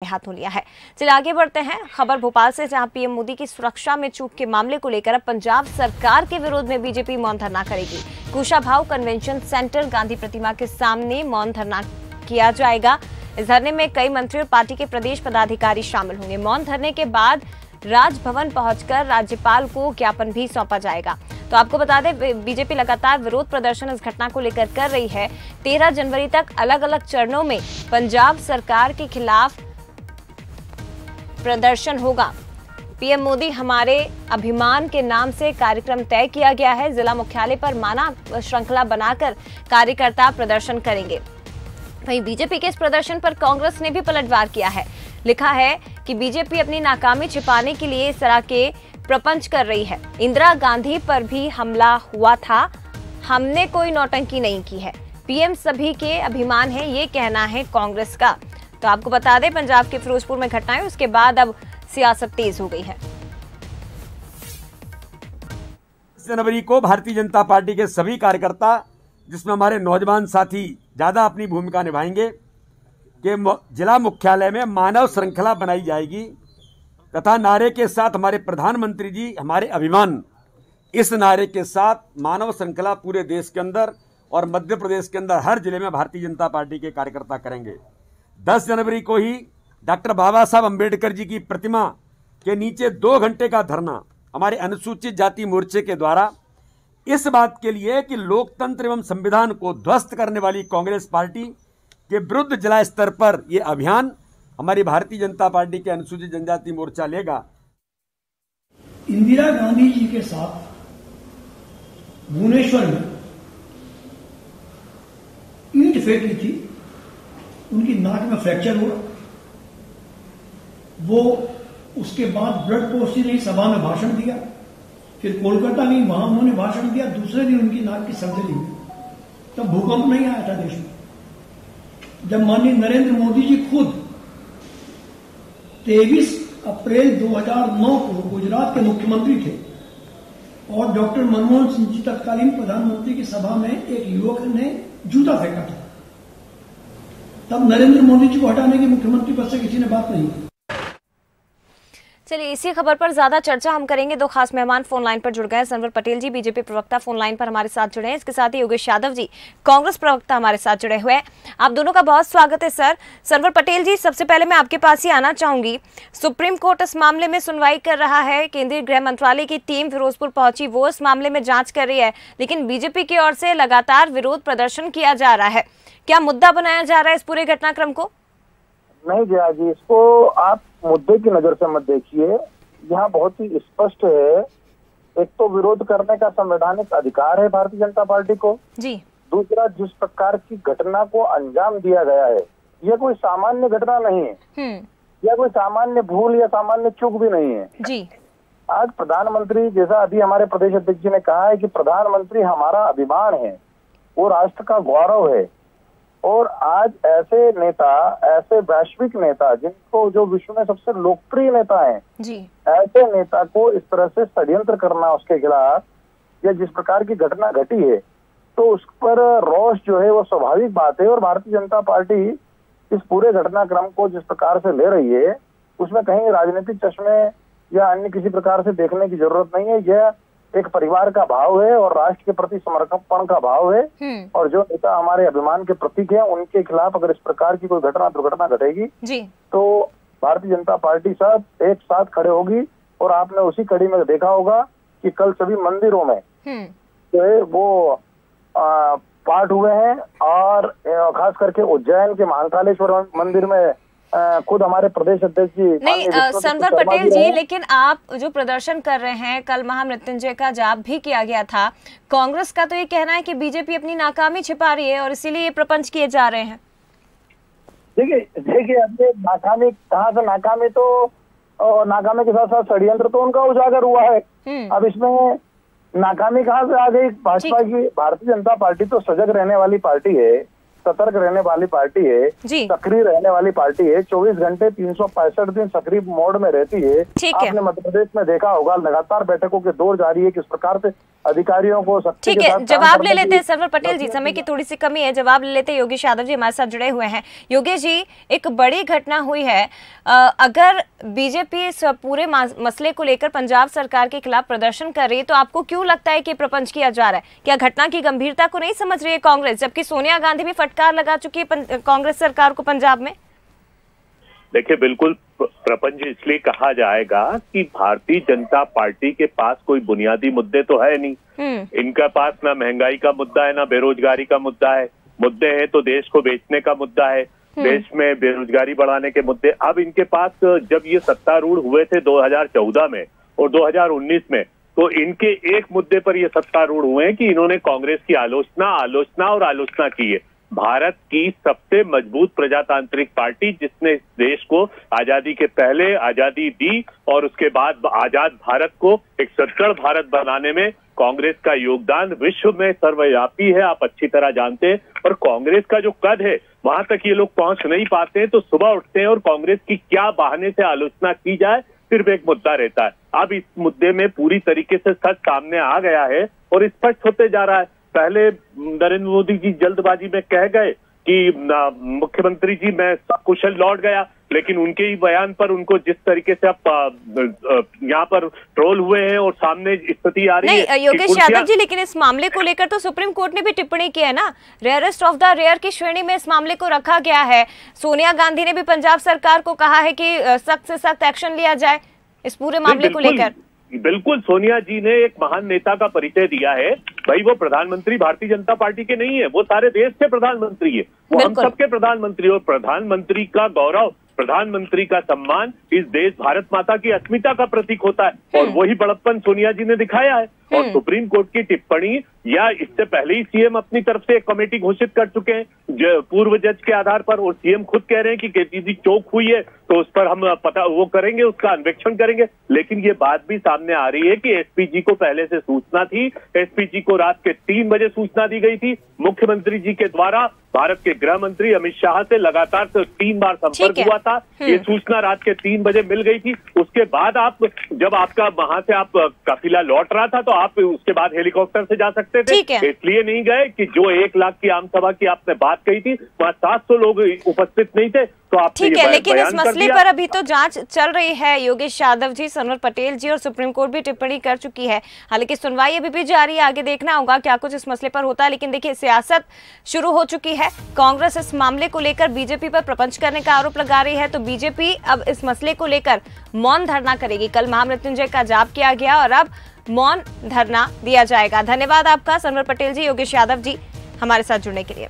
हाथों लिया है। चलिए आगे बढ़ते हैं खबर भोपाल से, जहां पीएम मोदी की सुरक्षा में चूक के मामले को लेकर अब पंजाब सरकार के विरोध में बीजेपी मौन धरना करेगी। कुशाभाऊ कन्वेंशन सेंटर गांधी प्रतिमा के सामने मौन धरना किया जाएगा। इस धरने में कई मंत्री और पार्टी के प्रदेश पदाधिकारी शामिल होंगे। मौन धरने के बाद राजभवन पहुंचकर राज्यपाल को ज्ञापन भी सौंपा जाएगा। तो आपको बता दें, बीजेपी लगातार विरोध प्रदर्शन इस घटना को लेकर कर रही है। 13 जनवरी तक अलग अलग चरणों में पंजाब सरकार के खिलाफ प्रदर्शन होगा। पीएम मोदी हमारे अभिमान के नाम से कार्यक्रम तय किया गया है। जिला मुख्यालय पर मानव श्रृंखला बनाकर कार्यकर्ता प्रदर्शन करेंगे। वहीं बीजेपी के इस प्रदर्शन पर कांग्रेस ने भी पलटवार किया है। लिखा है कि बीजेपी अपनी नाकामी छिपाने के लिए इस तरह के प्रपंच कर रही है। इंदिरा गांधी पर भी हमला हुआ था, हमने कोई नौटंकी नहीं की है। पीएम सभी के अभिमान है, ये कहना है कांग्रेस का। तो आपको बता दें, पंजाब के फिरोजपुर में घटनाएं, उसके बाद अब सियासत तेज हो गई है। जनवरी को भारतीय जनता पार्टी के सभी कार्यकर्ता, जिसमें हमारे नौजवान साथी ज्यादा अपनी भूमिका निभाएंगे, कि जिला मुख्यालय में मानव श्रृंखला बनाई जाएगी तथा नारे के साथ हमारे प्रधानमंत्री जी हमारे अभिमान, इस नारे के साथ मानव श्रृंखला पूरे देश के अंदर और मध्य प्रदेश के अंदर हर जिले में भारतीय जनता पार्टी के कार्यकर्ता करेंगे। 10 जनवरी को ही डॉक्टर बाबा साहब अम्बेडकर जी की प्रतिमा के नीचे 2 घंटे का धरना हमारे अनुसूचित जाति मोर्चे के द्वारा इस बात के लिए कि लोकतंत्र एवं संविधान को ध्वस्त करने वाली कांग्रेस पार्टी के विरुद्ध जिला स्तर पर यह अभियान हमारी भारतीय जनता पार्टी के अनुसूचित जनजाति मोर्चा लेगा। इंदिरा गांधी जी के साथ भुवनेश्वर में ईंट फेंकी थी, उनकी नाक में फ्रैक्चर हुआ। वो उसके बाद ब्लड पोस्ट ही नहीं, सभा में भाषण दिया, फिर कोलकाता में वहां उन्होंने भाषण दिया। दूसरे दिन उनकी नाक की सर्जरी हुई। तब भूकंप नहीं आया था देश में। जब माननीय नरेंद्र मोदी जी खुद 23 अप्रैल 2009 को गुजरात के मुख्यमंत्री थे और डॉक्टर मनमोहन सिंह जी तत्कालीन प्रधानमंत्री की सभा में एक युवक ने जूता फेंका था, तब नरेंद्र मोदी जी को हटाने की मुख्यमंत्री पद से किसी ने बात नहीं की। चलिए इसी खबर पर ज्यादा चर्चा हम करेंगे। 2 खास मेहमान फोन लाइन पर जुड़ गए हैं। सनवर पटेल जी, बीजेपी प्रवक्ता, फोन लाइन पर हमारे साथ जुड़े हैं। इसके साथ ही योगेश यादव जी, कांग्रेस प्रवक्ता, हमारे साथ जुड़े हुए हैं। आप दोनों का बहुत स्वागत है सर। सनवर पटेल जी, सबसे पहले मैं आपके पास ही आना चाहूंगी। सुप्रीम कोर्ट इस मामले में सुनवाई कर रहा है। केंद्रीय गृह मंत्रालय की टीम फिरोजपुर पहुंची, वो इस मामले में जांच कर रही है, लेकिन बीजेपी की ओर से लगातार विरोध प्रदर्शन किया जा रहा है। क्या मुद्दा बनाया जा रहा है इस पूरे घटनाक्रम को? नहीं जया जी, इसको आप मुद्दे की नजर से मत देखिए। यहाँ बहुत ही स्पष्ट है, एक तो विरोध करने का संवैधानिक अधिकार है भारतीय जनता पार्टी को जी। दूसरा, जिस प्रकार की घटना को अंजाम दिया गया है, यह कोई सामान्य घटना नहीं है, यह कोई सामान्य भूल या सामान्य चूक भी नहीं है जी। आज प्रधानमंत्री, जैसा अभी हमारे प्रदेश अध्यक्ष जी ने कहा है कि प्रधानमंत्री हमारा अभिमान है, वो राष्ट्र का गौरव है। और आज ऐसे नेता, ऐसे वैश्विक नेता, जिनको जो विश्व में सबसे लोकप्रिय नेता हैं जी, ऐसे नेता को इस तरह से षड्यंत्र करना उसके खिलाफ, या जिस प्रकार की घटना घटी है, तो उस पर रोष जो है वो स्वाभाविक बात है। और भारतीय जनता पार्टी इस पूरे घटनाक्रम को जिस प्रकार से ले रही है, उसमें कहीं राजनीतिक चश्मे या अन्य किसी प्रकार से देखने की जरूरत नहीं है। यह एक परिवार का भाव है और राष्ट्र के प्रति समर्पण का भाव है। और जो नेता हमारे अभिमान के प्रतीक हैं, उनके खिलाफ अगर इस प्रकार की कोई दुर्घटना घटेगी जी, तो भारतीय जनता पार्टी सब एक साथ खड़े होगी। और आपने उसी कड़ी में देखा होगा कि कल सभी मंदिरों में जो है वो पाठ हुए हैं। और खास करके उज्जैन के महाकालेश्वर मंदिर में खुद हमारे प्रदेश अध्यक्ष जी नहीं सनवर पटेल जी, लेकिन आप जो प्रदर्शन कर रहे हैं, कल महामृत्युंजय का जाप भी किया गया था। कांग्रेस का तो ये कहना है कि बीजेपी अपनी नाकामी छिपा रही है और इसीलिए ये प्रपंच किए जा रहे हैं। देखिए अपने नाकामी कहाँ से, नाकामी तो नाकामी के साथ साथ षड्यंत्र तो उनका उजागर हुआ है। अब इसमें नाकामी कहाँ से आ गई? भाजपा की, भारतीय जनता पार्टी तो सजग रहने वाली पार्टी है, सतर्क रहने वाली पार्टी है, जी। सक्रिय रहने वाली पार्टी है, 24 घंटे 365 दिन सक्रिय मोड में रहती है। आपने मध्य प्रदेश में देखा होगा, लगातार बैठकों के दौर जारी है, किस प्रकार से अधिकारियों को सख्ती के साथ जवाब ले लेते हैं सरवर पटेल जी, समय की थोड़ी सी कमी है, जवाब ले लेते हैं। योगेश यादव जी हमारे साथ जुड़े हुए हैं। योगेश जी, एक बड़ी घटना हुई है, अगर बीजेपी इस पूरे मसले को लेकर पंजाब सरकार के खिलाफ प्रदर्शन कर रही है तो आपको क्यों लगता है कि प्रपंच किया जा रहा है? क्या घटना की गंभीरता को नहीं समझ रही है कांग्रेस, जबकि सोनिया गांधी भी फटकार लगा चुकी है कांग्रेस सरकार को पंजाब में? देखिए, बिल्कुल प्रपंच इसलिए कहा जाएगा कि भारतीय जनता पार्टी के पास कोई बुनियादी मुद्दे तो है नहीं। इनका पास ना महंगाई का मुद्दा है, ना बेरोजगारी का मुद्दा है। मुद्दे हैं तो देश को बेचने का मुद्दा है, देश में बेरोजगारी बढ़ाने के मुद्दे। अब इनके पास जब ये सत्तारूढ़ हुए थे 2014 में और 2019 में, तो इनके एक मुद्दे पर ये सत्तारूढ़ हुए हैं कि इन्होंने कांग्रेस की आलोचना की है। भारत की सबसे मजबूत प्रजातांत्रिक पार्टी, जिसने देश को आजादी के पहले आजादी दी और उसके बाद आजाद भारत को एक सदृढ़ भारत बनाने में कांग्रेस का योगदान विश्व में सर्वव्यापी है, आप अच्छी तरह जानते हैं। और कांग्रेस का जो कद है वहां तक ये लोग पहुंच नहीं पाते हैं, तो सुबह उठते हैं और कांग्रेस की क्या बहाने से आलोचना की जाए सिर्फ एक मुद्दा रहता है। अब इस मुद्दे में पूरी तरीके से सच सामने आ गया है और स्पष्ट होते जा रहा है। पहले नरेंद्र मोदी जी जल्दबाजी में कह गए कि मुख्यमंत्री जी मैं सकुशल लौट गया, लेकिन उनके ही बयान पर उनको जिस तरीके से आप यहाँ पर ट्रोल हुए हैं और सामने स्थिति आ रही है। नहीं योगेश यादव जी, लेकिन इस मामले को लेकर तो सुप्रीम कोर्ट ने भी टिप्पणी की है ना, रेयरेस्ट ऑफ द रेयर की श्रेणी में इस मामले को रखा गया है। सोनिया गांधी ने भी पंजाब सरकार को कहा है कि सख्त से सख्त एक्शन लिया जाए इस पूरे मामले को लेकर। बिल्कुल, सोनिया जी ने एक महान नेता का परिचय दिया है। भाई वो प्रधानमंत्री भारतीय जनता पार्टी के नहीं है, वो सारे देश के प्रधानमंत्री है, वो हम सबके प्रधानमंत्री। और प्रधानमंत्री का गौरव, प्रधानमंत्री का सम्मान इस देश भारत माता की अस्मिता का प्रतीक होता है और वही बड़प्पन सोनिया जी ने दिखाया है। और सुप्रीम कोर्ट की टिप्पणी या इससे पहले ही सीएम अपनी तरफ से एक कमेटी घोषित कर चुके हैं पूर्व जज के आधार पर, और सीएम खुद कह रहे हैं कि केसीसी चौक हुई है तो उस पर हम वो करेंगे, उसका अन्वेषण करेंगे। लेकिन ये बात भी सामने आ रही है कि एसपीजी को पहले से सूचना थी, एसपीजी को रात के 3 बजे सूचना दी गई थी। मुख्यमंत्री जी के द्वारा भारत के गृह मंत्री अमित शाह से लगातार 3 बार संपर्क हुआ था, ये सूचना रात के 3 बजे मिल गई थी। उसके बाद आप जब आपका वहां से आप काफिला लौट रहा था तो आप उसके बाद हेलीकॉप्टर से जा सकते थे, इसलिए नहीं गए कि जो 1 लाख की आम सभा की आपने बात कही थी वहां 700 लोग उपस्थित नहीं थे, तो आप ठीक है। लेकिन इस मसले पर अभी तो जांच चल रही है योगेश यादव जी, सरवर पटेल जी, और सुप्रीम कोर्ट भी टिप्पणी कर चुकी है। हालांकि सुनवाई अभी भी जारी है, आगे देखना होगा क्या कुछ इस मसले पर होता है। लेकिन देखिए, सियासत शुरू हो चुकी है। कांग्रेस इस मामले को लेकर बीजेपी पर प्रपंच करने का आरोप लगा रही है, तो बीजेपी अब इस मसले को लेकर मौन धरना करेगी। कल महामृत्युंजय का जाप किया गया और अब मौन धरना दिया जाएगा। धन्यवाद आपका सरवर पटेल जी, योगेश यादव जी, हमारे साथ जुड़ने के लिए।